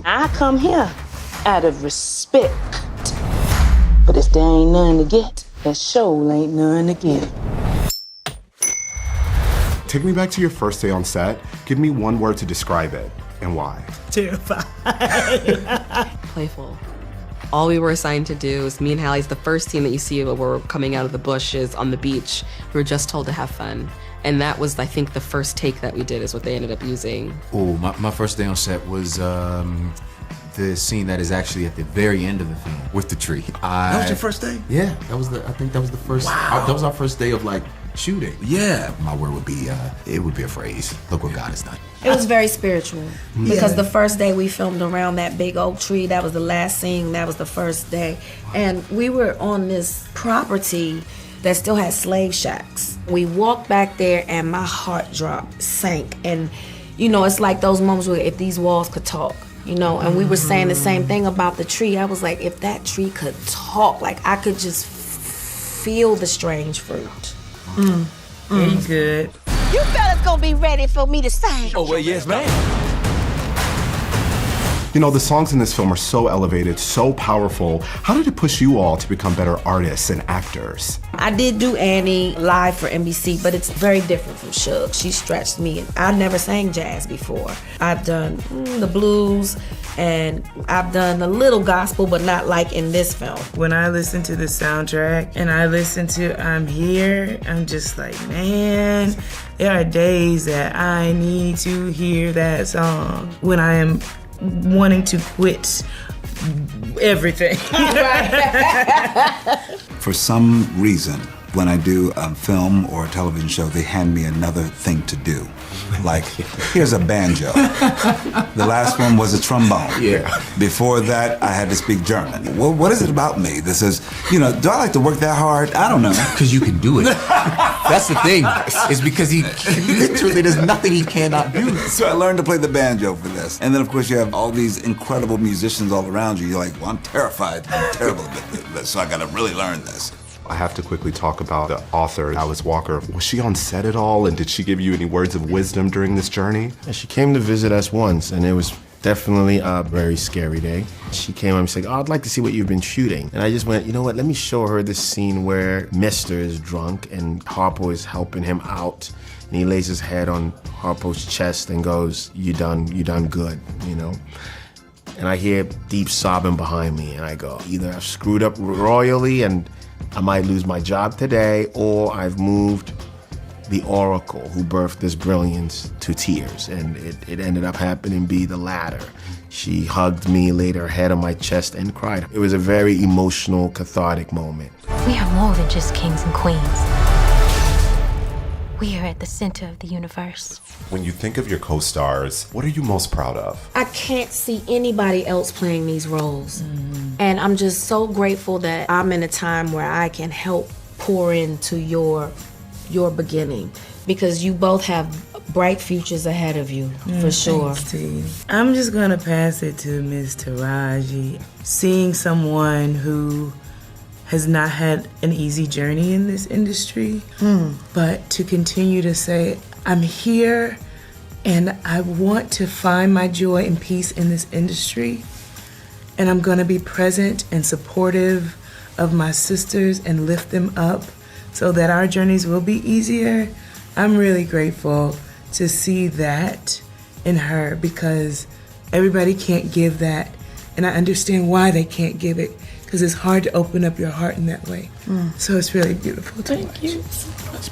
I come here out of respect. But if there ain't none to get, that show ain't none to give. Take me back to your first day on set. Give me one word to describe it, and why. Terrified. Playful. All we were assigned to do is me and Hallie's the first scene that you see where we're coming out of the bushes on the beach. We were just told to have fun. And that was, I think, the first take that we did is what they ended up using. Oh, my first day on set was the scene that is actually at the very end of the film with the tree. That was your first day? Yeah, I think that was the first. Wow. That was our first day of like shooting. Yeah. My word would be, it would be a phrase. Look what God has done. It was very spiritual because the first day we filmed around that big oak tree, that was the last scene, that was the first day. And we were on this property that still had slave shacks. We walked back there and my heart dropped, sank. And you know, it's like those moments where if these walls could talk, you know, and we were saying the same thing about the tree. I was like, if that tree could talk, like I could just feel the strange fruit. He's good. You fellas gonna be ready for me to sing? Oh, well, yes, ma'am. You know, the songs in this film are so elevated, so powerful. How did it push you all to become better artists and actors? I did do Annie live for NBC, but it's very different from Suge. She stretched me. I never sang jazz before. I've done the blues, and I've done a little gospel, but not like in this film. When I listen to the soundtrack and I listen to I'm Here, I'm just like, man, there are days that I need to hear that song when I am wanting to quit everything. For some reason, when I do a film or a television show, they hand me another thing to do. Like, here's a banjo. The last one was a trombone. Yeah. Before that, I had to speak German. Well, what is it about me that says, you know, do I like to work that hard? I don't know. Because you can do it. That's the thing. It's because he literally, there's nothing he cannot do. So I learned to play the banjo for this. And then, of course, you have all these incredible musicians all around you. You're like, well, I'm terrified. I'm terrible at this, so I got to really learn this. I have to quickly talk about the author, Alice Walker. Was she on set at all, and did she give you any words of wisdom during this journey? And she came to visit us once, and it was definitely a very scary day. She came and said, oh, I'd like to see what you've been shooting. And I just went, you know what, let me show her this scene where Mister is drunk and Harpo is helping him out. And he lays his head on Harpo's chest and goes, you done good, you know? And I hear deep sobbing behind me, and I go, either I've screwed up royally and I might lose my job today, or I've moved the oracle who birthed this brilliance to tears, and it ended up happening to be the latter. She hugged me, laid her head on my chest, and cried. It was a very emotional, cathartic moment. We are more than just kings and queens. We are at the center of the universe. When you think of your co-stars, what are you most proud of? I can't see anybody else playing these roles. And I'm just so grateful that I'm in a time where I can help pour into your beginning, because you both have bright futures ahead of you, for sure. Thanks, T. I'm just gonna pass it to Miss Taraji. Seeing someone who has not had an easy journey in this industry, but to continue to say, I'm here and I want to find my joy and peace in this industry, and I'm gonna be present and supportive of my sisters and lift them up so that our journeys will be easier. I'm really grateful to see that in her, because everybody can't give that, and I understand why they can't give it, because it's hard to open up your heart in that way. So it's really beautiful to watch. Thank you so much.